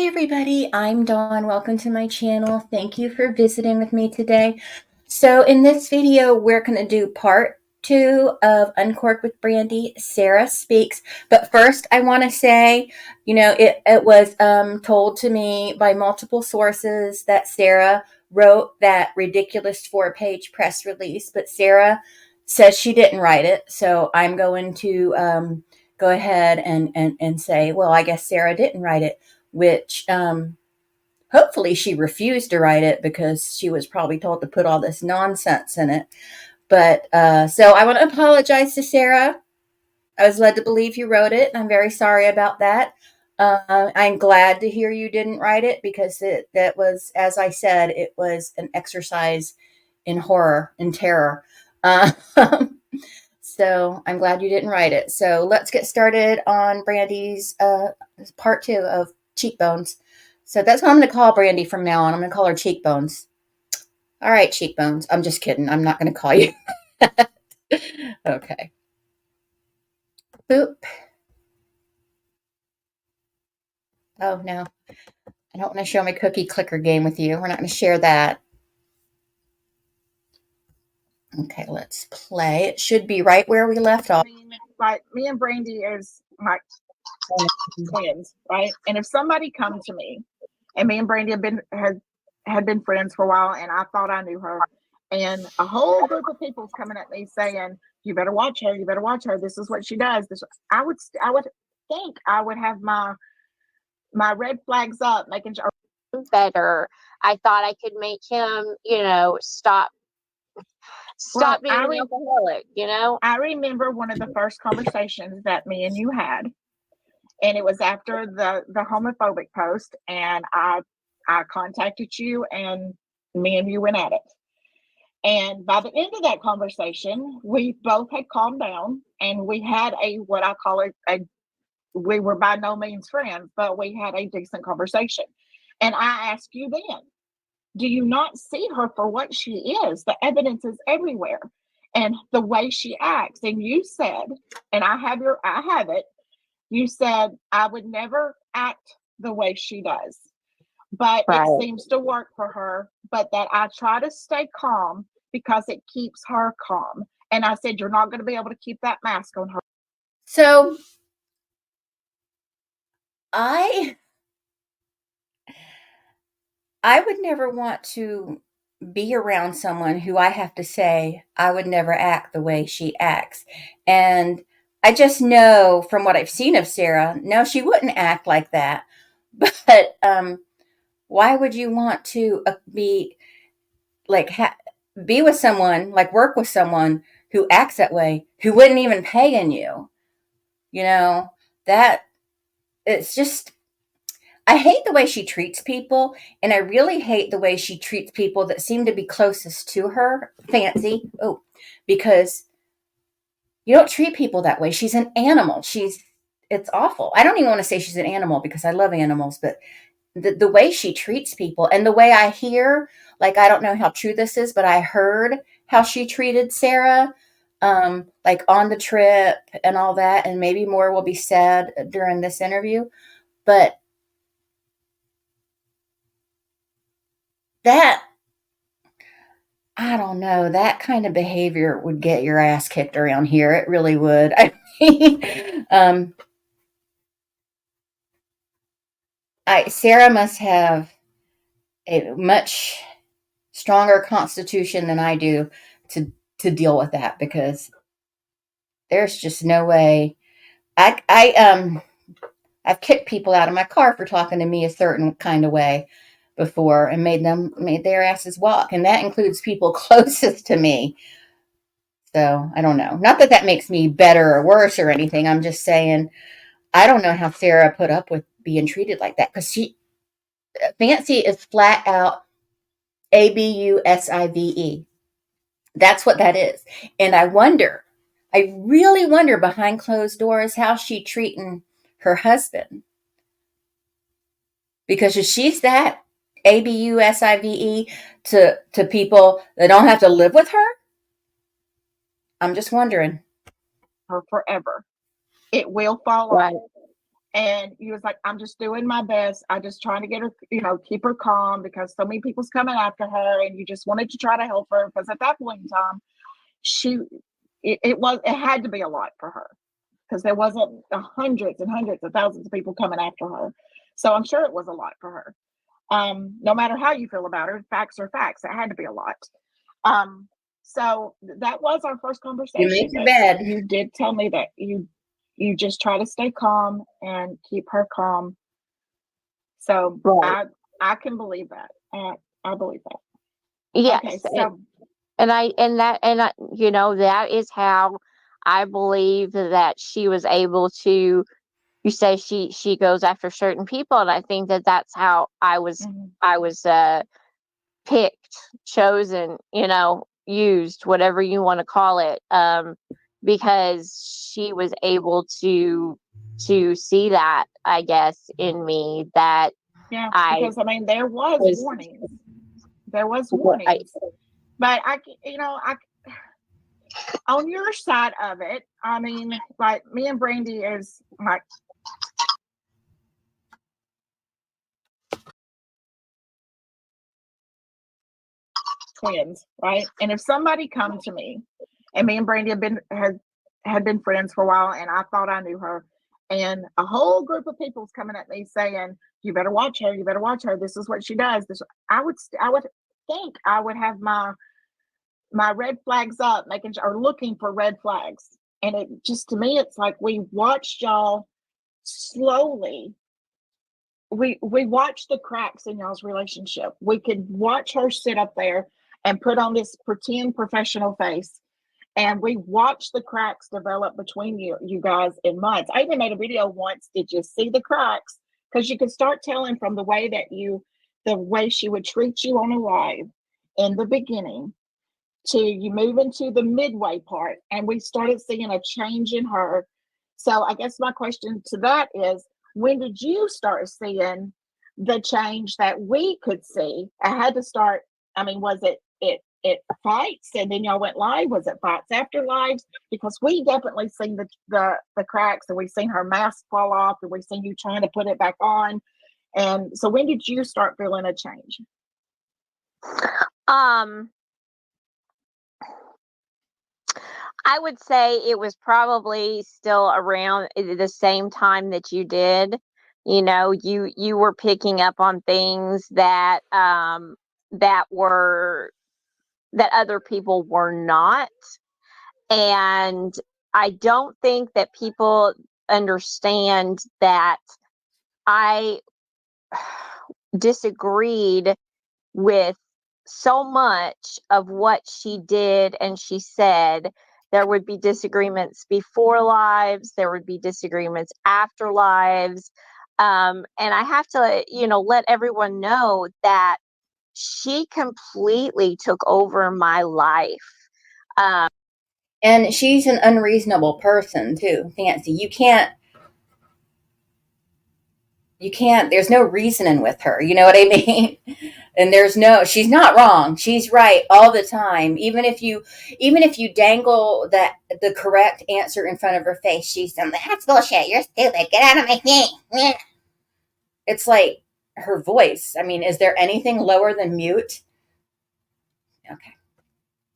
everybody, I'm Dawn. Welcome to my channel. Thank you for visiting with me today. So in this video, we're going to do part 2 of Uncorked with Brande, Sarah Speaks. But first, I want to say, it was told to me by multiple sources that Sarah wrote that ridiculous 4-page press release, but Sarah says she didn't write it. So I'm going to go ahead and say, well, I guess Sarah didn't write it, which hopefully she refused to write it because she was probably told to put all this nonsense in it. But so I want to apologize to Sarah. I was led to believe you wrote it. I'm very sorry about that. I'm glad to hear you didn't write it because that was, as I said, it was an exercise in horror and terror. So I'm glad you didn't write it. So let's get started on Brande's part 2 of Cheekbones. So that's what I'm going to call Brande from now on. I'm going to call her Cheekbones. All right, Cheekbones. I'm just kidding. I'm not going to call you. Okay. Boop. Oh, no. I don't want to show my cookie clicker game with you. We're not going to share that. Okay, let's play. It should be right where we left off. Like me and Brande is like twins, right? And if somebody come to me, and me and Brande had been friends for a while, and I thought I knew her, and a whole group of people's coming at me saying, "You better watch her. You better watch her. This is what she does." I would think I would have my red flags up, making sure better. I thought I could make him, stop being an alcoholic, I remember one of the first conversations that me and you had, and it was after the homophobic post, and I contacted you, and me and you went at it. And by the end of that conversation, we both had calmed down, and we had what I call we were by no means friends, but we had a decent conversation. And I asked you then, do you not see her for what she is? The evidence is everywhere. And the way she acts. And you said, and I have it, you said, I would never act the way she does. But right. It seems to work for her. But that I try to stay calm because it keeps her calm. And I said, you're not going to be able to keep that mask on her. So I would never want to be around someone who I have to say I would never act the way she acts. And I just know from what I've seen of Sarah, no, she wouldn't act like that. But why would you want to be like be with someone, like work with someone who acts that way, who wouldn't even pay in you? That it's just, I hate the way she treats people, and I really hate the way she treats people that seem to be closest to her, Fancy. Oh, because you don't treat people that way. She's an animal. It's awful. I don't even want to say she's an animal because I love animals, but the way she treats people and the way I hear, like, I don't know how true this is, but I heard how she treated Sarah, like on the trip and all that, and maybe more will be said during this interview, but that, I don't know, that kind of behavior would get your ass kicked around here. It really would. I mean, Sarah must have a much stronger constitution than I do to deal with that, because there's just no way. I've kicked people out of my car for talking to me a certain kind of way before and made their asses walk, and that includes people closest to me. So I don't know. Not that that makes me better or worse or anything. I'm just saying I don't know how Sarah put up with being treated like that, because Fancy is flat out ABUSIVE. That's what that is. And I really wonder behind closed doors how she treating her husband. Because if she's that ABUSIVE to people that don't have to live with her, I'm just wondering. Her forever. It will fall right. off. And you was like, I'm just doing my best. I just trying to get her, keep her calm because so many people's coming after her, and you just wanted to try to help her because at that point in time, it had to be a lot for her because there wasn't hundreds and hundreds of thousands of people coming after her. So I'm sure it was a lot for her. No matter how you feel about her, facts are facts. It had to be a lot. So that was our first conversation. You make your bed. You did tell me that you just try to stay calm and keep her calm. So right. I can believe that. I believe that. Yes. Okay, so that is how I believe that she was able to. You say she goes after certain people, and I think that that's how I was picked, chosen, used, whatever you want to call it, because she was able to see that, I guess, in me, that because there was warnings. There was warnings. But I on your side of it, like me and Brande is like twins, right? And if somebody come to me, and me and Brande had been friends for a while, and I thought I knew her, and a whole group of people's coming at me saying, "You better watch her. You better watch her. This is what she does." I would think I would have my red flags up, or looking for red flags. And it just, to me, it's like we watched y'all slowly. We watched the cracks in y'all's relationship. We could watch her sit up there and put on this pretend professional face, and we watched the cracks develop between you guys in months. I even made a video once. Did you see the cracks? Because you could start telling from the way she would treat you on a live in the beginning, to you move into the midway part, and we started seeing a change in her. So I guess my question to that is, when did you start seeing the change that we could see? I had to start, was it fights and then y'all went live? Was it fights after lives? Because we definitely seen the cracks, and we've seen her mask fall off, and we've seen you trying to put it back on. And so when did you start feeling a change? I would say it was probably still around the same time that you did. You were picking up on things that that other people were not. And I don't think that people understand that I disagreed with so much of what she did and she said. There would be disagreements before lives. There would be disagreements after lives. And I have to, let everyone know that she completely took over my life. And she's an unreasonable person too, Fancy. You can't, there's no reasoning with her. You know what I mean? And she's not wrong. She's right all the time. Even if you dangle the correct answer in front of her face, she's saying, "That's bullshit. You're stupid. Get out of my thing." It's like her voice. Is there anything lower than mute? Okay.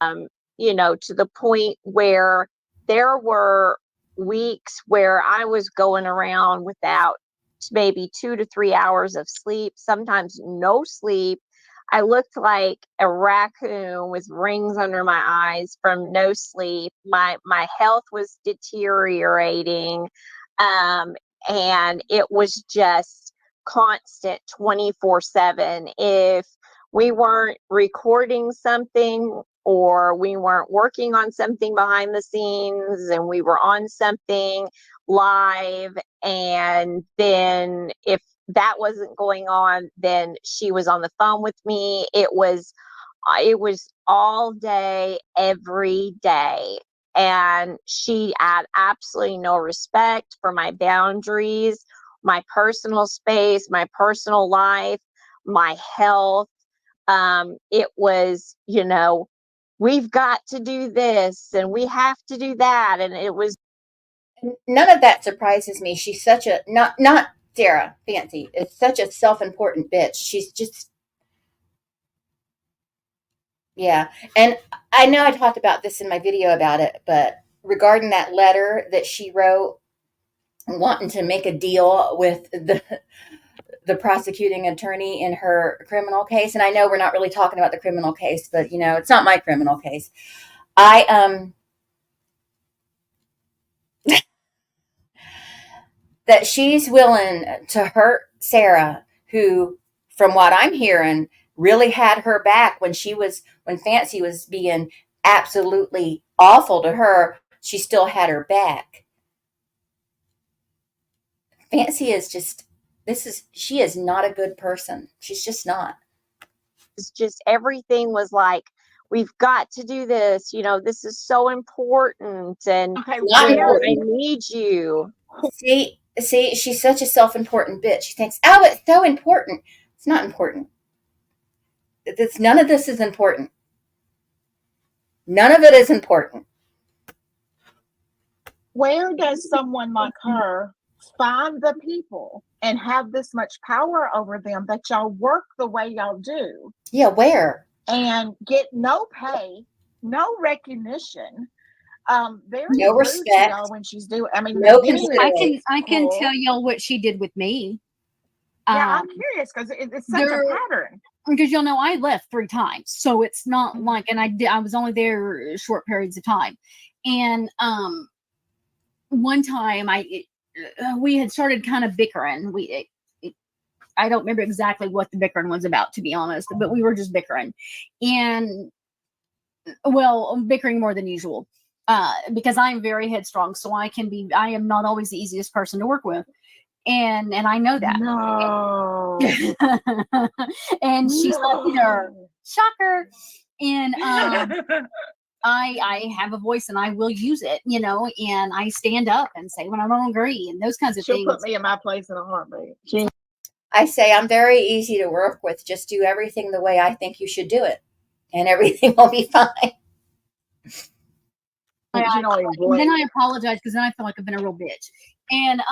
To the point where there were weeks where I was going around without maybe 2 to 3 hours of sleep, sometimes no sleep. I looked like a raccoon with rings under my eyes from no sleep. My health was deteriorating. And it was just constant 24/7. If we weren't recording something, or we weren't working on something behind the scenes, and we were on something live, and then if that wasn't going on, then she was on the phone with me. It was all day, every day. And she had absolutely no respect for my boundaries, my personal space, my personal life, my health. It was, we've got to do this and we have to do that. And it was. none of that surprises me. She's such a not Sarah Fancy. It's such a self-important bitch. She's just yeah. And I know I talked about this in my video about it, but regarding that letter that she wrote wanting to make a deal with the prosecuting attorney in her criminal case, and I know we're not really talking about the criminal case, but it's not my criminal case. I that she's willing to hurt Sarah, who, from what I'm hearing, really had her back when Fancy was being absolutely awful to her. She still had her back. Fancy is just she is not a good person. She's just not. It's just everything was like, we've got to do this. This is so important, and Okay, I need you. See, she's such a self-important bitch. She thinks, oh, it's so important. It's not important. None of this is important. None of it is important. Where does someone like her find the people and have this much power over them that y'all work the way y'all do? Yeah, where? And get no pay, no recognition, very no rude respect to y'all when she's doing. I mean, no I can tell y'all what she did with me. Yeah, I'm curious because it's such a pattern. Because I left 3 times, so it's not like, and I was only there short periods of time, and one time we had started kind of bickering. I don't remember exactly what the bickering was about, to be honest, but we were just bickering, and bickering more than usual, because I'm very headstrong, so I am not always the easiest person to work with. And I know that. No. And she's like, shocker. And I have a voice and I will use it, and I stand up and say when I don't agree and those kinds of things. She'll put me in my place in a heartbeat. I say I'm very easy to work with. Just do everything the way I think you should do it, and everything will be fine. Then I apologize because then I feel like I've been a real bitch. And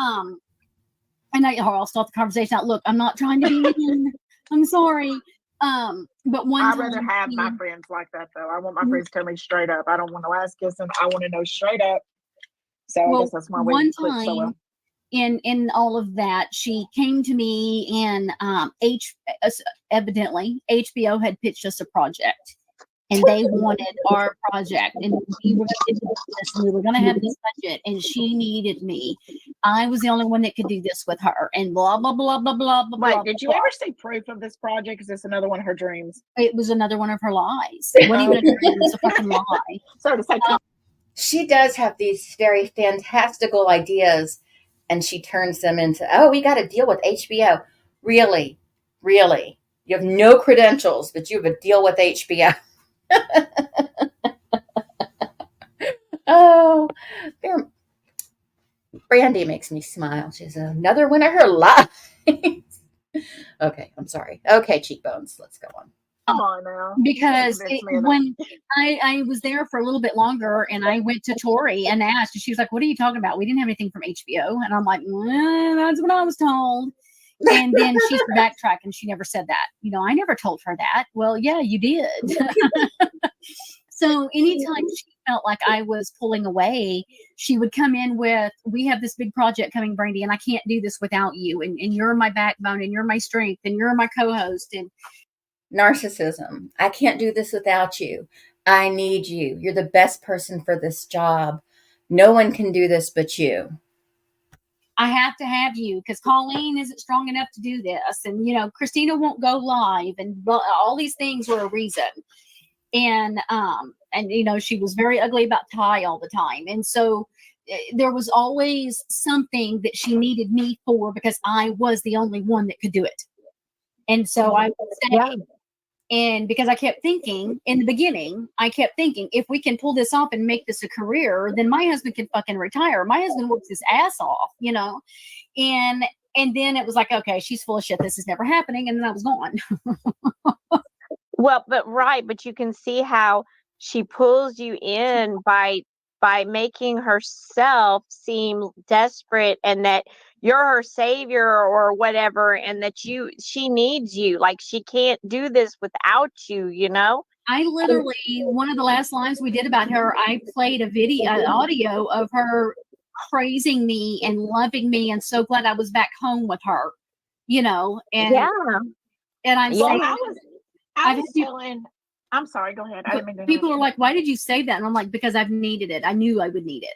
I'll start the conversation out. Look, I'm not trying to be mean. I'm sorry. But I'd rather have my friends like that, though. I want my friends to tell me straight up. I don't want no ass kissing. I want to know straight up. So I guess that's why we click so well. In all of that, she came to me and evidently HBO had pitched us a project. And they wanted our project, and we were going to do this, and we were going to have this budget, and she needed me. I was the only one that could do this with her, and blah, blah, blah, blah, blah, blah. Wait, did you ever see proof of this project? Is this another one of her dreams? It was another one of her lies. What even a dream? It's a fucking lie. Sorry to say. She does have these very fantastical ideas, and she turns them into, oh, we got to deal with HBO. Really? Really? You have no credentials, but you have a deal with HBO. Oh, Brande makes me smile. She's another one of her lies. Okay, I'm sorry. Okay, cheekbones. Let's go on. Come on now. Because when I was there for a little bit longer, and I went to Tori and asked, and she was like, "What are you talking about? We didn't have anything from HBO." And I'm like, "That's what I was told." And then she's backtracked, and she never said that. I never told her that. Well, yeah, you did. So anytime she felt like I was pulling away, she would come in with, we have this big project coming, Brande, and I can't do this without you. And you're my backbone, and you're my strength, and you're my co-host. And narcissism. I can't do this without you. I need you. You're the best person for this job. No one can do this but you. I have to have you because Colleen isn't strong enough to do this. And, Christina won't go live, and all these things were a reason. And she was very ugly about Ty all the time. And so there was always something that she needed me for because I was the only one that could do it. And so I would say, and because I kept thinking in the beginning, if we can pull this off and make this a career, then my husband can fucking retire. My husband works his ass off, and then it was like, okay, she's full of shit. This is never happening. And then I was gone. Well, but you can see how she pulls you in by by making herself seem desperate and that you're her savior or whatever, and that she needs you. Like, she can't do this without you, you know? I literally, one of the last lines we did about her, I played a video, an audio of her praising me and loving me and so glad I was back home with her, you know, and Yeah. I'm Yeah. Well, saying, I I've was had people, telling. I'm sorry. Go ahead. I didn't mean to people are interrupt like, why did you say that? And I'm like, because I've needed it. I knew I would need it.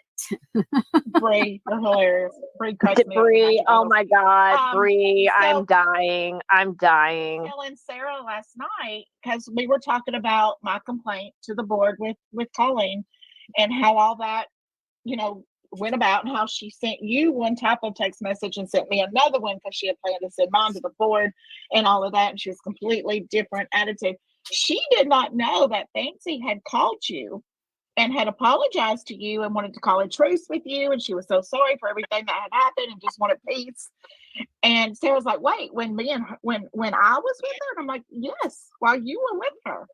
you. Bree, you're hilarious. Bree cracks me up with Bree, magic oh handles. my God, Bree, I'm So dying. I'm dying. telling Sarah last night because we were talking about my complaint to the board with Colleen and how all that, you know, went about, and how she sent you one type of text message and sent me another one because she had planned to send mine to the board and all of that, and she was completely different attitude. She did not know that Fancy had called you and had apologized to you and wanted to call a truce with you, and she was so sorry for everything that had happened and just wanted peace. And Sarah's like, wait, when me and her, when I was with her, and I'm like, yes, while you were with her.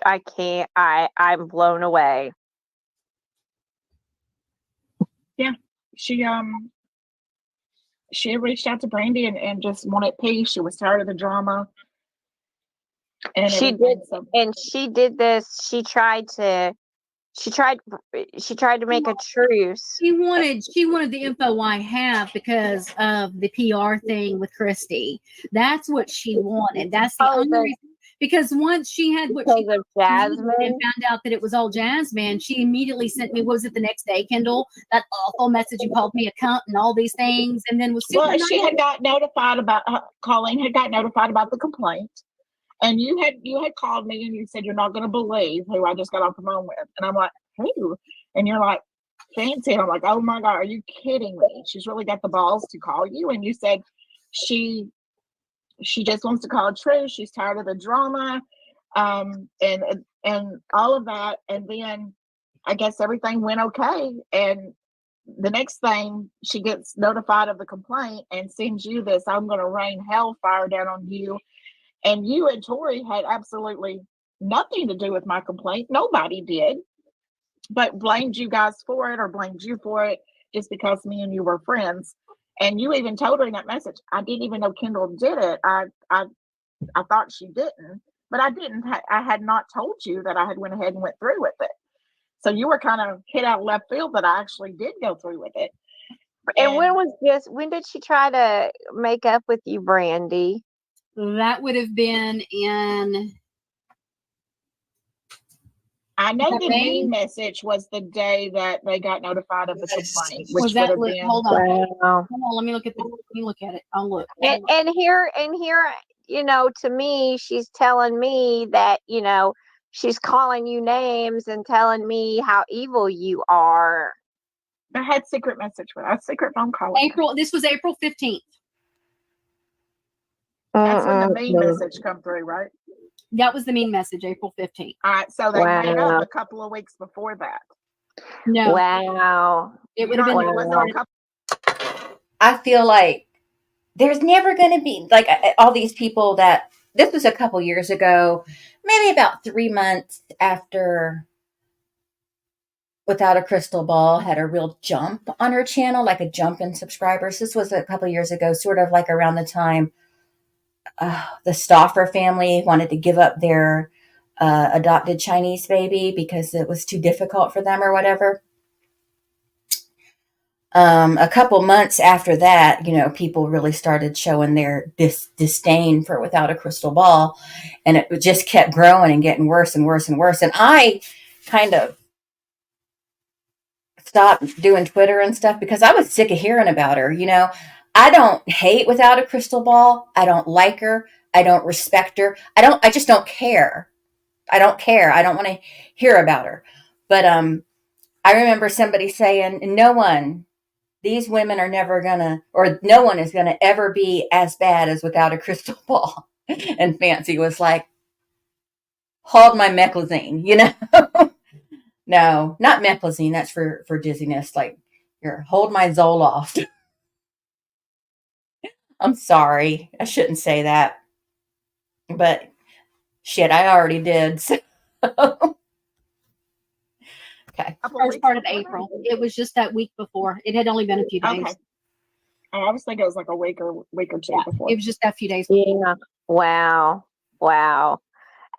I can't, I'm blown away. Yeah, she she reached out to Brande and just wanted peace. She was tired of the drama and She everything. did, So and she did this. She tried to make a truce. She wanted the info I have because of the PR thing with Christy. That's what she wanted. That's the Oh, only reason. Because once she had what she because of needed and Jasmine. found out that it was all Jasmine, she immediately sent me, what was it, the next day, Kendall? That awful message, you called me a cunt and all these things, and then was super well, she nice. had got notified about Colleen had got notified about the complaint, and you had called me and you said you're not going to believe who I just got off the phone with, and I'm like, who? And you're like, Fancy. And I'm like, oh my God, are you kidding me? She's really got the balls to call you. And you said she just wants to call a truce. She's tired of the drama, and all of that. And then I guess everything went okay. And the next thing, she gets notified of the complaint and sends you this, I'm going to rain hellfire down on you. And you and Tori had absolutely nothing to do with my complaint. Nobody did, but blamed you guys for it or blamed you for it just because me and you were friends. And you even told her in that message, I didn't even know Kendall did it. I thought she didn't, but I didn't. I had not told you that I had went ahead and went through with it. So you were kind of hit out of left field that I actually did go through with it. And when did she try to make up with you, Brande? That would have been in. I know the main message was the day that they got notified of the complaint, which Was that? would have been. Hold on. Wow. Hold on. Let me look at it. I'll look. And here, you know, to me, she's telling me that, you know, she's calling you names and telling me how evil you are. I had secret message with a secret phone call. This was April 15th. That's when the main message come through, right? That was the main message, April 15th. All right, so they made up a couple of weeks before that. No. Wow. It would have been. I feel like there's never going to be like all these people that this was a couple years ago, maybe about 3 months after Without a Crystal Ball had a real jump on her channel, like a jump in subscribers. This was a couple years ago, sort of like around the time the Stauffer family wanted to give up their adopted Chinese baby because it was too difficult for them or whatever. A couple months after that, you know, people really started showing their disdain for Without a Crystal Ball, and it just kept growing and getting worse and worse and worse. And I kind of stopped doing Twitter and stuff because I was sick of hearing about her. You know, I don't hate Without a Crystal Ball. I don't like her. I don't respect her. I just don't care. I don't care. I don't want to hear about her. But I remember somebody saying, these women are never gonna, or no one is gonna ever be as bad as Without a Crystal Ball. And Fancy was like, hold my meclizine, you know? No, not meclizine. That's for dizziness. Like, here, hold my Zoloft. I'm sorry. I shouldn't say that. But shit, I already did. So. Okay. Couple First weeks part of before that? April. It was just that week before. It had only been a few days. Okay. I was thinking it was like a week or two Yeah, before. it was just that few days before. Yeah. Wow.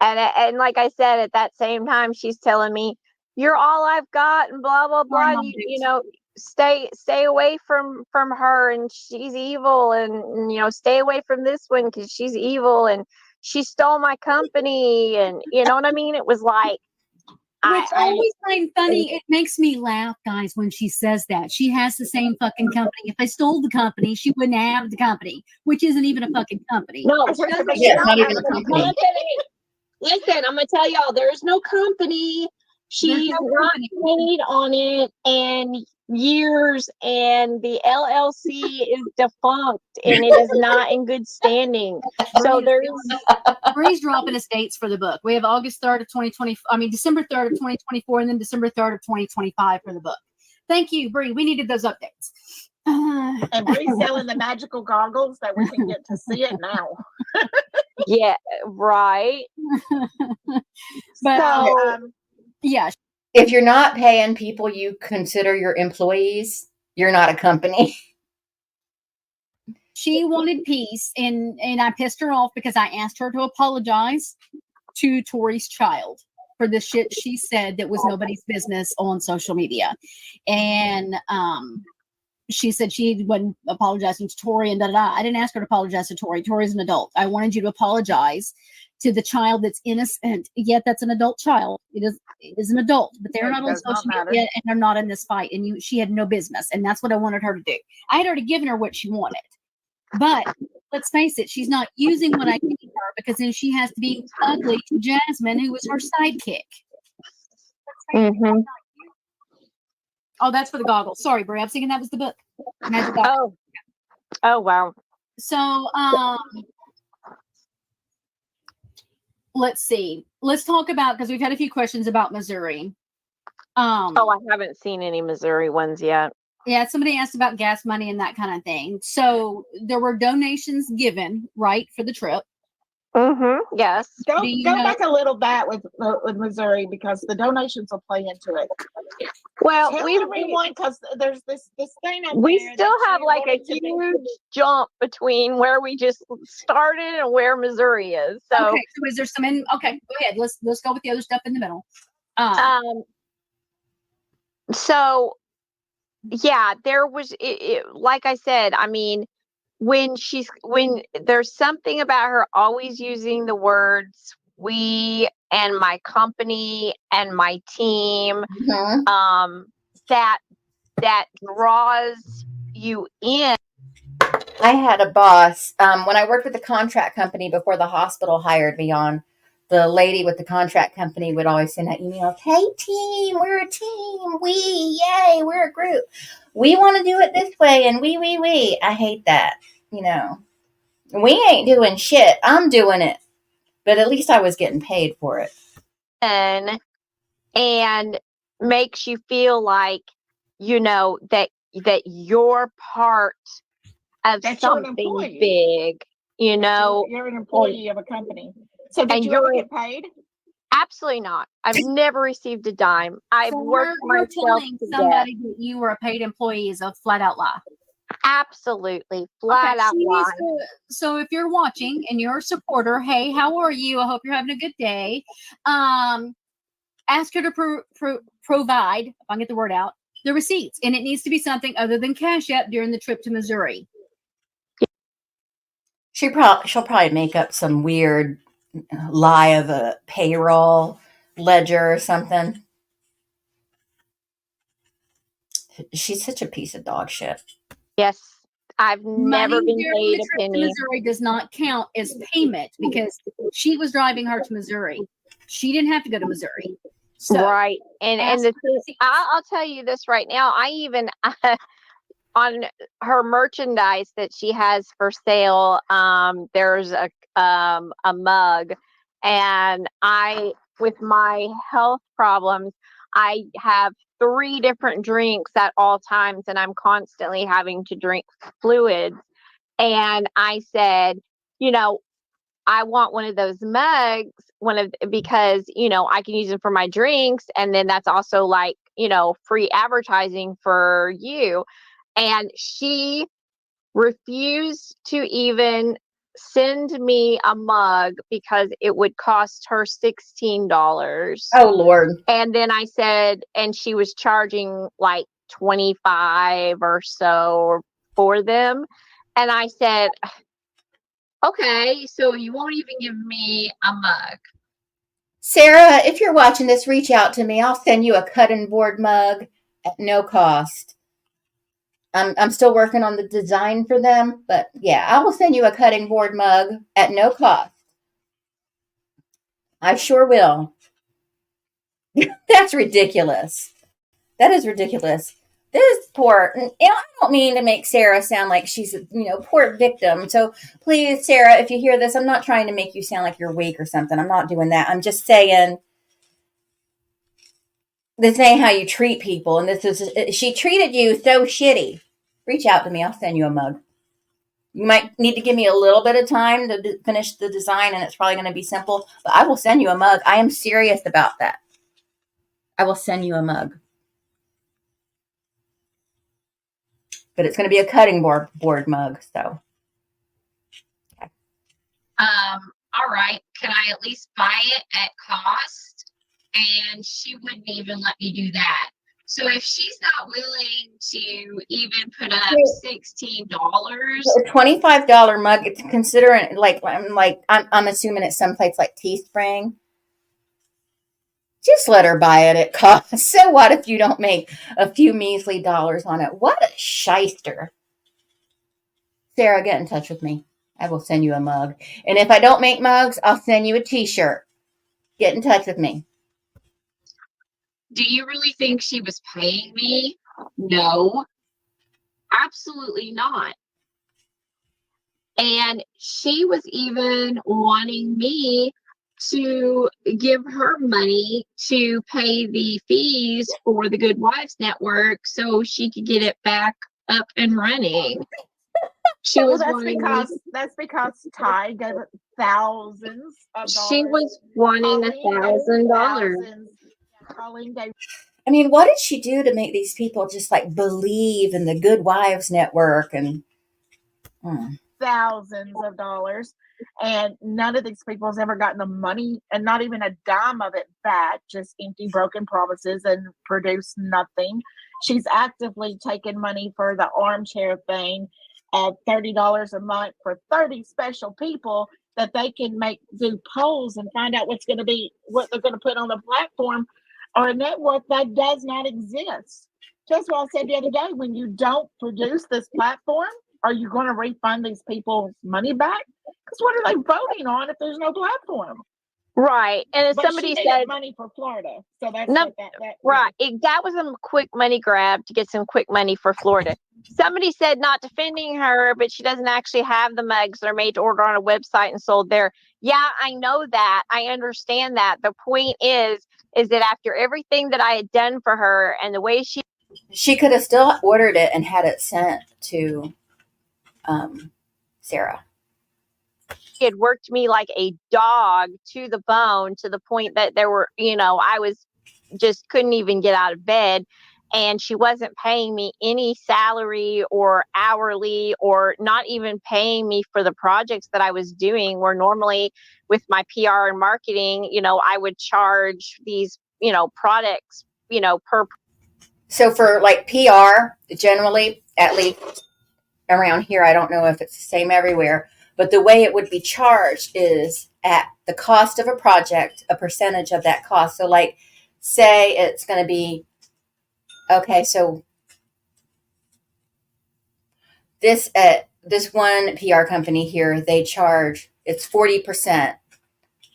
And like I said, at that same time, she's telling me, "You're all I've got," and blah blah blah. Sorry, And Mom you Dukes. know, stay away from her, and she's evil, and you know, stay away from this one because she's evil, and she stole my company, and you know what I mean. It was like Which I I always find funny. It makes me laugh, guys, when she says that. She has the same fucking company. If I stole the company, she wouldn't have the company, which isn't even a fucking company. no, I was gonna say, but Yeah, you it's don't not have even a a company. company. Listen, I'm gonna tell y'all, there's no company. There's She's no not company. paid on it in years, and the LLC is defunct, and it is not in good standing. So Bree's dropping us dates for the book. We have August 3rd of 2020. I mean, December 3rd of 2024, and then December 3rd of 2025 for the book. Thank you, Bree. We needed those updates. And Bree's selling the magical goggles that we can get to see it now. yeah, right. But So yeah, If you're not paying people you consider your employees, you're not a company. she wanted peace, and I pissed her off because I asked her to apologize to Tori's child for the shit she said that was nobody's business on social media. And she said she wasn't apologizing to Tori and da. I didn't ask her to apologize to Tori. Tori's an adult. I wanted you to apologize to the child that's innocent, yet that's an adult child. It is an adult, but they're It not on does not social matter. media and they're not in this fight. And she had no business, and that's what I wanted her to do. I had already given her what she wanted, but let's face it, she's not using what I gave her because then she has to be ugly to Jasmine, who was her sidekick. mhm. Oh, that's for the goggles. Sorry, Brie. I was thinking that was the book. Magic goggles. Oh wow. So, let's see. Let's talk about, because we've had a few questions about Missouri. Oh, I haven't seen any Missouri ones yet. Yeah, somebody asked about gas money and that kind of thing. So there were donations given, right, for the trip. Yes. Go Do you go know- back a little bit with Missouri because the donations will play into it. Well, Tell everyone because there's this thing out we there still that have you like a wanted to be- huge jump between where we just started and where Missouri is. So, Okay, so is there some okay, go ahead. Let's go with the other stuff in the middle. So yeah, there was like I said, I mean, when there's something about her always using the words we and my company and my team, Mhm. that draws you in. I had a boss when I worked with the contract company before the hospital hired me on. The lady with the contract company would always send out emails. Hey team, we're a team. Yay, we're a group. We want to do it this way, and we. I hate that. You know, we ain't doing shit. I'm doing it, but at least I was getting paid for it. And makes you feel like, you know, that you're part of that you're an something employee. big, you know. You're an employee of a company. So did and you ever you're get paid? absolutely not. I've never received a dime. I've So worked her myself telling to death. somebody that you were a paid employee is a flat out lie. Absolutely flat out she needs lie. to, so if you're watching and you're a supporter, hey, how are you? I hope you're having a good day. Ask her to provide, if I can get the word out, the receipts, and it needs to be something other than Cash App during the trip to Missouri. She'll probably make up some weird lie of a payroll ledger or something. She's such a piece of dog shit. Yes, I've never Money been during paid the a trip to penny. Missouri does not count as payment because she was driving her to Missouri. She didn't have to go to Missouri. So, Right. And ask the for thing, receipts. I'll tell you this right now. I even on her merchandise that she has for sale, there's a mug, and with my health problems, I have 3 different drinks at all times, and I'm constantly having to drink fluids. And I said, you know, I want one of those mugs, because, I can use them for my drinks. And then that's also like, free advertising for you. And she refused to even send me a mug because it would cost her $16. Oh, Lord. And then I said, and she was charging like 25 or so for them. And I said, okay, so you won't even give me a mug. Sarah, if you're watching this, reach out to me. I'll send you a cutting board mug at no cost. I'm still working on the design for them, but yeah, I will send you a cutting board mug at no cost. I sure will. That's ridiculous. That is ridiculous. This poor, I don't mean to make Sarah sound like she's a, poor victim. So please, Sarah, if you hear this, I'm not trying to make you sound like you're weak or something. I'm not doing that. I'm just saying this ain't how you treat people. And she treated you so shitty. Reach out to me. I'll send you a mug. You might need to give me a little bit of time to finish the design, and it's probably going to be simple, but I will send you a mug. I am serious about that. I will send you a mug. But it's going to be a cutting board mug, so. Okay. All right. Can I at least buy it at cost? And she wouldn't even let me do that. So if she's not willing to even put up $16, a $25 mug, it's considering I'm assuming it's someplace like Teespring. Just let her buy it at cost. So what if you don't make a few measly dollars on it? What a shyster. Sarah, get in touch with me. I will send you a mug. And if I don't make mugs, I'll send you a t-shirt. Get in touch with me. Do you really think she was paying me? No, absolutely not. And she was even wanting me to give her money to pay the fees for the Good Wives Network so she could get it back up and running. She was that's because Ty gave it thousands of dollars. She was wanting $1,000. Colleen gave. I mean, what did she do to make these people just like believe in the Good Wives Network and thousands of dollars? And none of these people has ever gotten the money, and not even a dime of it back, just empty, broken promises and produced nothing. She's actively taken money for the armchair thing at $30 a month for 30 special people that they can do polls and find out what they're going to put on the platform or a network that does not exist. Just what I said the other day, when you don't produce this platform, are you going to refund these people money back? Because what are they voting on if there's no platform? Right. And but somebody said money for Florida. So that's right. That was a quick money grab to get some quick money for Florida. Somebody said not defending her, but she doesn't actually have the mugs. They're made to order on a website and sold there. Yeah, I know that. I understand that. The point is that after everything that I had done for her and the way she could have still ordered it and had it sent to Sarah. She had worked me like a dog to the bone, to the point that there were, I was just couldn't even get out of bed. And she wasn't paying me any salary or hourly, or not even paying me for the projects that I was doing, where normally with my PR and marketing, I would charge these, products, per. So for like PR, generally, at least around here, I don't know if it's the same everywhere, but the way it would be charged is at the cost of a project, a percentage of that cost. So like, say it's going to be, okay, so this one PR company here, they charge, it's 40%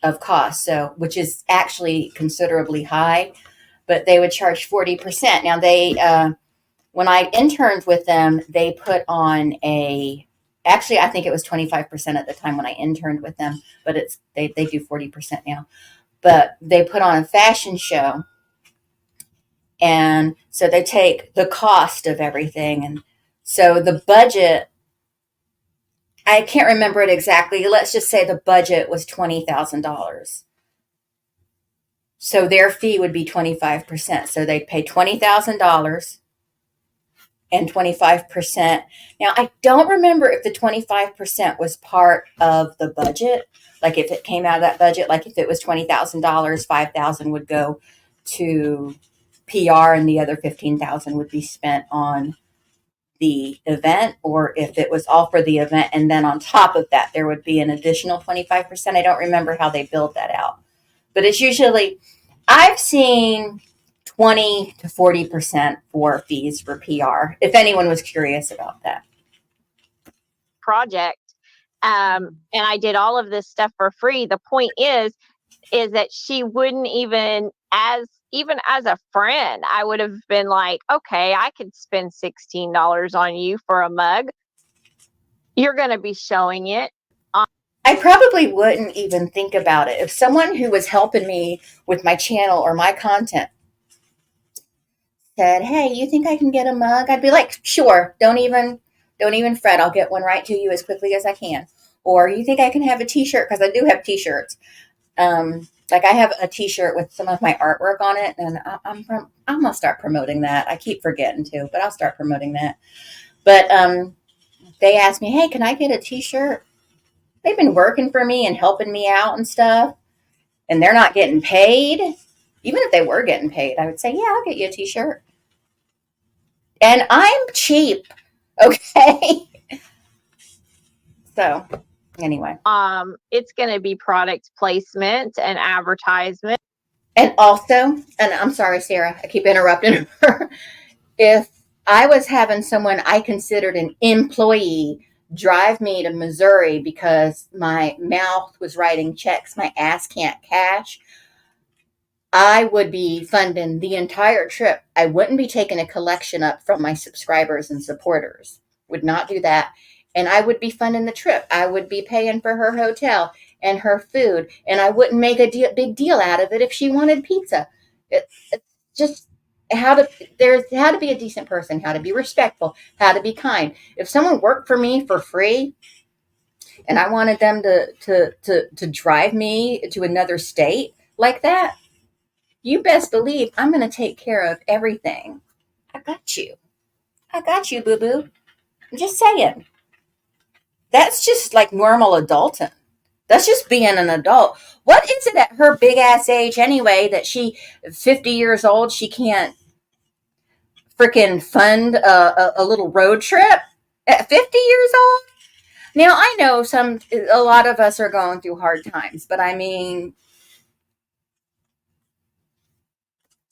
of cost, so which is actually considerably high, but they would charge 40%. Now they, when I interned with them, they put on actually, I think it was 25% at the time when I interned with them, but they do 40% now. But they put on a fashion show, and so they take the cost of everything, and so the budget I can't remember it exactly. Let's just say the budget was $20,000. So their fee would be 25%. So they'd pay $20,000 and 25%. Now, I don't remember if the 25% was part of the budget. Like if it came out of that budget, like if it was $20,000, 5,000 would go to PR and the other 15,000 would be spent on the event, or if it was all for the event and then on top of that there would be an additional 25%. I don't remember how they build that out, but it's usually, I've seen 20 to 40% for fees for PR, if anyone was curious about that. Project. And I did all of this stuff for free. The point is that she wouldn't even as a friend, I would have been like, okay, I could spend $16 on you for a mug. You're going to be showing it. I probably wouldn't even think about it. If someone who was helping me with my channel or my content said, hey, you think I can get a mug? I'd be like, sure, don't even fret. I'll get one right to you as quickly as I can. Or you think I can have a t-shirt? Because I do have t-shirts. Like I have a t-shirt with some of my artwork on it, and I'm gonna start promoting that. I keep forgetting to, but I'll start promoting that. But they asked me, hey, can I get a t-shirt? They've been working for me and helping me out and stuff, and they're not getting paid. Even if they were getting paid, I would say, yeah, I'll get you a t-shirt. And I'm cheap, okay? So anyway. It's going to be product placement and advertisement. And also, and I'm sorry, Sarah, I keep interrupting her. If I was having someone I considered an employee drive me to Missouri because my mouth was writing checks my ass can't cash, I would be funding the entire trip. I wouldn't be taking a collection up from my subscribers and supporters. Would not do that. And I would be funding the trip. I would be paying for her hotel and her food. And I wouldn't make a big deal out of it if she wanted pizza. It's just how to be a decent person, how to be respectful, how to be kind. If someone worked for me for free and I wanted them to drive me to another state like that, you best believe I'm going to take care of everything. I got you. I got you, boo-boo. I'm just saying. That's just like normal adulting. That's just being an adult. What is it at her big ass age anyway that 50 years old, she can't freaking fund a little road trip at 50 years old? Now, I know a lot of us are going through hard times, but I mean,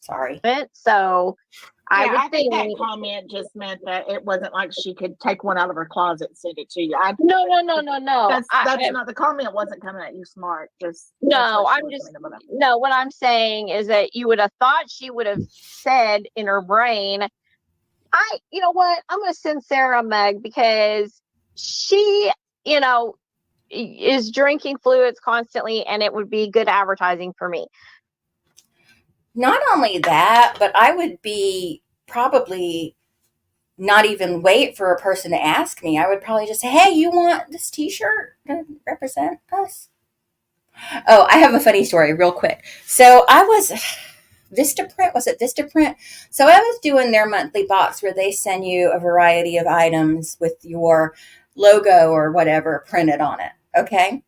sorry. So I think that comment just meant that it wasn't like she could take one out of her closet and send it to you. No. That's not the comment. Wasn't coming at you smart. Just no. What I'm saying is that you would have thought she would have said in her brain, you know what? I'm going to send Sarah a mug because she, is drinking fluids constantly, and it would be good advertising for me. Not only that, but I would be probably not even wait for a person to ask me. I would probably just say, hey, you want this t-shirt to represent us? Oh, I have a funny story real quick. So I was Vistaprint. Was it Vistaprint? So I was doing their monthly box where they send you a variety of items with your logo or whatever printed on it. Okay.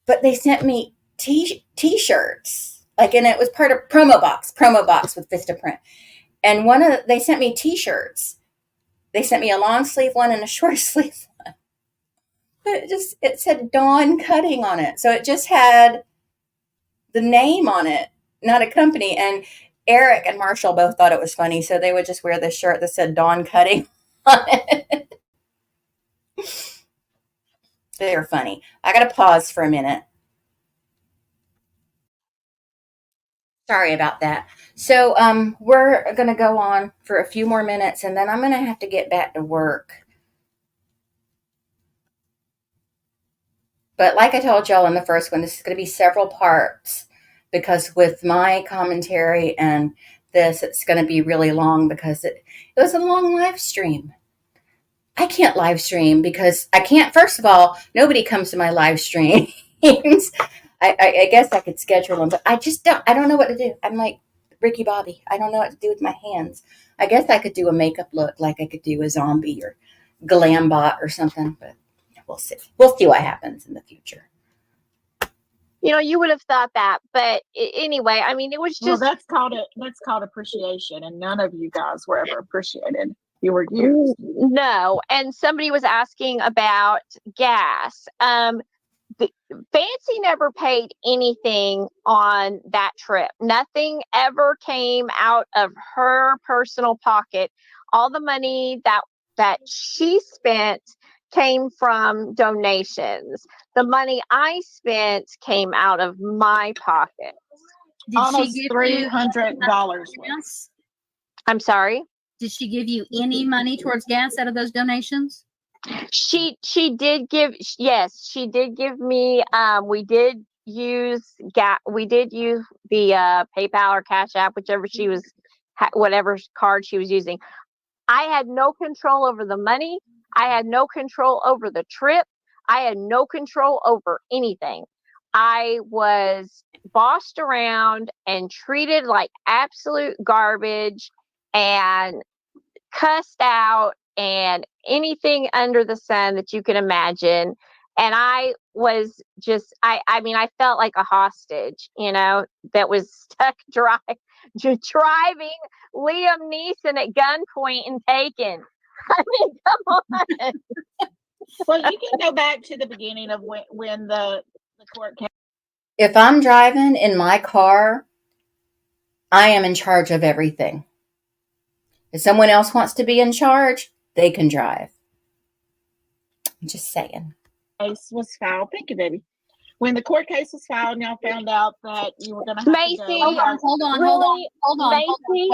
But they sent me t-shirts. Like, and it was part of promo box with Vistaprint. And they sent me t-shirts. They sent me a long sleeve one and a short sleeve one. But it said Dawn Cutting on it. So it just had the name on it, not a company. And Eric and Marshall both thought it was funny. So they would just wear this shirt that said Dawn Cutting on it. They're funny. I got to pause for a minute. Sorry about that. So we're going to go on for a few more minutes, and then I'm going to have to get back to work. But like I told y'all in the first one, this is going to be several parts because with my commentary and this, it's going to be really long because it was a long live stream. I can't live stream because I can't. First of all, nobody comes to my live streams. I guess I could schedule them, but I just don't. I don't know what to do. I'm like Ricky Bobby. I don't know what to do with my hands. I guess I could do a makeup look, like I could do a zombie or glam bot or something, but we'll see. We'll see what happens in the future. You know, you would have thought that, but anyway, I mean, it was Well, just that's called appreciation, and none of you guys were ever appreciated. You were used. no. And somebody was asking about gas. Fancy never paid anything on that trip. Nothing ever came out of her personal pocket. All the money that she spent came from donations. The money I spent came out of my pocket. Did Almost she give $300. gas? I'm sorry. Did she give you any money towards gas out of those donations? She did give, yes, she did give me, we did use the PayPal or Cash App, whichever she was, whatever card she was using. I had no control over the money. I had no control over the trip. I had no control over anything. I was bossed around and treated like absolute garbage and cussed out and anything under the sun that you can imagine. And I was just, I mean, I felt like a hostage, you know, that was stuck driving Liam Neeson at gunpoint and taken. I mean, come on. Well, you can go back to the beginning of when the court case. If I'm driving in my car, I am in charge of everything. If someone else wants to be in charge, they can drive. I'm just saying. Case was filed. Thank you, baby. When the court case was filed, and y'all found out that you were going to have Macy, to go. Hold on. Macy,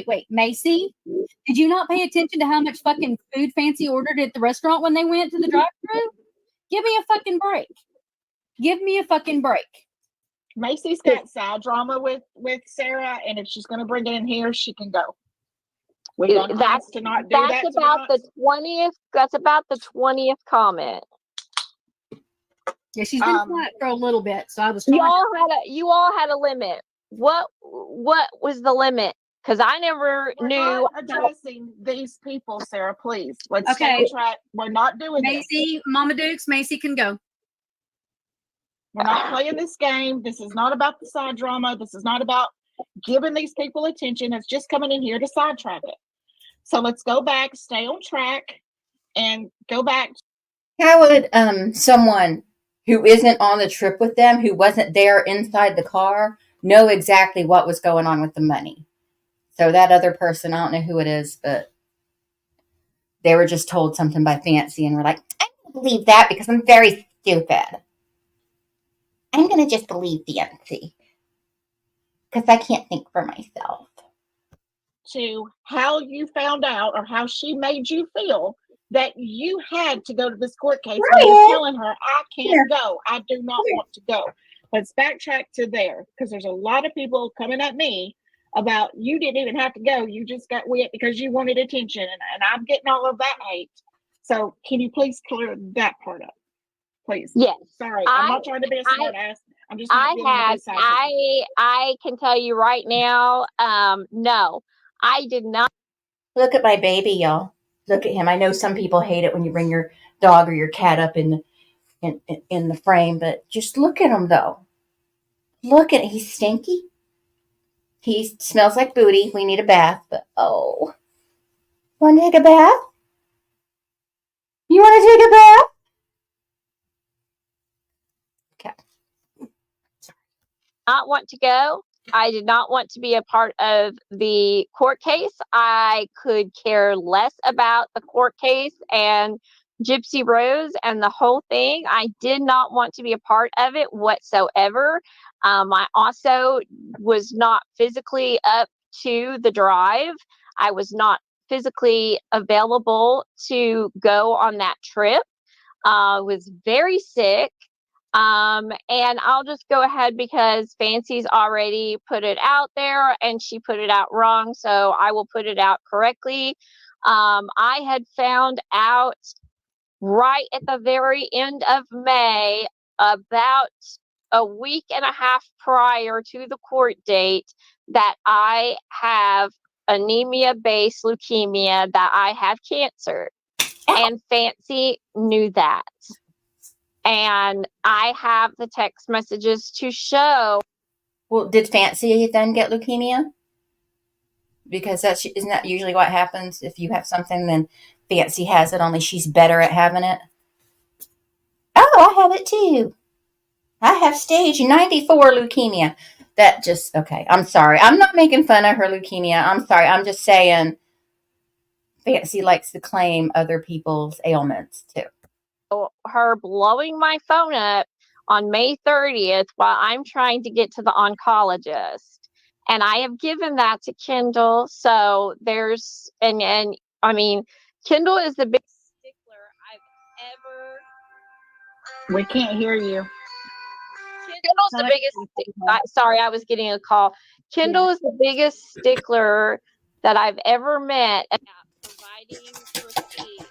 Wait. Macy, did you not pay attention to how much fucking food Fancy ordered at the restaurant when they went to the drive-thru? Give me a fucking break. Give me a fucking break. Macy's got side drama with Sarah, and if she's going to bring it in here, she can go. We've done plans to not do that. That's about the 20th. That's about the 20th comment. Yeah, she's been quiet for a little bit, so I was trying. You all had a limit. What was the limit? Because I never We're knew. not addressing these people, Sarah. Please, let's stay on track. We're not doing Macy, this. Mama Dukes, Macy can go. We're not playing this game. This is not about the side drama. This is not about giving these people attention. It's just coming in here to sidetrack it. So let's go back, stay on track, and go back. How would someone who isn't on the trip with them, who wasn't there inside the car, know exactly what was going on with the money? So that other person, I don't know who it is, but they were just told something by Fancy and were like, I don't believe that because I'm very stupid. I'm going to just believe Fancy because I can't think for myself. To how you found out or how she made you feel that you had to go to this court case when you're telling her, I can't go. I do not want to go. Let's backtrack to there because there's a lot of people coming at me about you didn't even have to go. You just got wet because you wanted attention. And I'm getting all of that hate. So can you please clear that part up? Please. Yes. Sorry. I'm not trying to be a smart ass. I'm just not I can tell you right now, no, I did not. Look at my baby, y'all. Look at him. I know some people hate it when you bring your dog or your cat up in the frame, but just look at him, though. Look at him. He's stinky. He smells like booty. We need a bath, but oh. Want to take a bath? You want to take a bath? Okay. Not want to go. I did not want to be a part of the court case. I could care less about the court case and Gypsy Rose and the whole thing. I did not want to be a part of it whatsoever. I also was not physically up to the drive. I was not physically available to go on that trip. Was very sick. And I'll just go ahead because Fancy's already put it out there and she put it out wrong. So I will put it out correctly. I had found out right at the very end of May, about a week and a half prior to the court date, that I have anemia-based leukemia, that I have cancer. And Fancy knew that. And I have the text messages to show. Well, did Fancy then get leukemia? Because isn't that usually what happens? If you have something, then Fancy has it, only she's better at having it. Oh, I have it too. I have stage 94 leukemia. That just, okay. I'm sorry. I'm not making fun of her leukemia. I'm sorry. I'm just saying Fancy likes to claim other people's ailments too. Her blowing my phone up on May 30th while I'm trying to get to the oncologist. And I have given that to Kendall. So there's, and I mean, Kendall is the biggest stickler I've ever. We can't hear you. Kendall's the biggest. Sorry, I was getting a call. Kendall is the biggest stickler that I've ever met about providing receipts.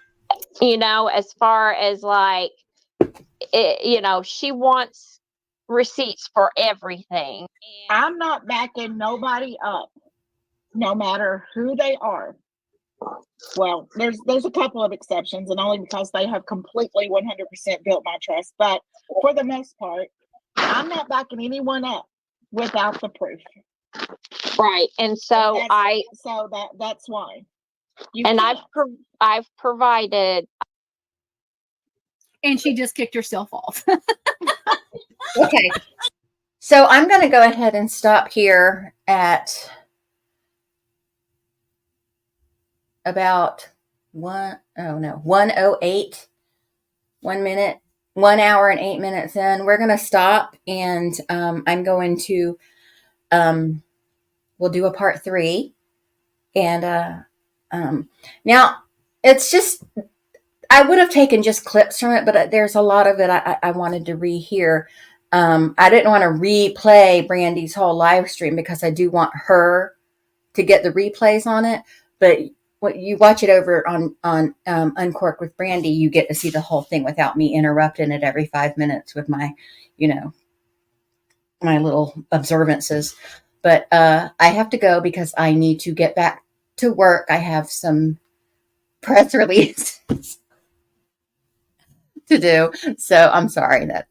You know, as far as like, you know, she wants receipts for everything. I'm not backing nobody up, no matter who they are. Well, there's a couple of exceptions, and only because they have completely 100% built my trust. But for the most part, I'm not backing anyone up without the proof. Right, and so that's why. I've provided. And she just kicked herself off. Okay. So I'm going to go ahead and stop here at about 1:08. 1 minute, 1 hour and 8 minutes in. We're going to stop, and I'm going to, we'll do a part 3. And now it's just, I would have taken just clips from it, but there's a lot of it I wanted to rehear. I didn't want to replay Brandy's whole live stream because I do want her to get the replays on it. But when you watch it over on Uncorked with Brande, you get to see the whole thing without me interrupting it every 5 minutes with my, my little observances. But I have to go because I need to get back to work. I have some press releases to do. So I'm sorry that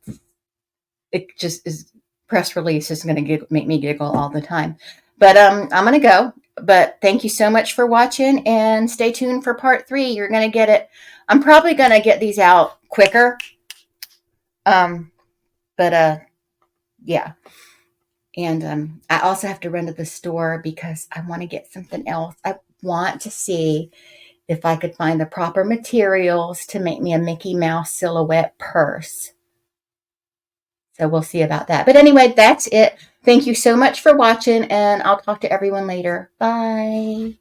it just is, press release is going to make me giggle all the time. But I'm going to go. But thank you so much for watching, and stay tuned for part 3. You're going to get it. I'm probably going to get these out quicker. Yeah. And I also have to run to the store because I want to get something else. I want to see if I could find the proper materials to make me a Mickey Mouse silhouette purse. So we'll see about that. But anyway, that's it. Thank you so much for watching, and I'll talk to everyone later. Bye.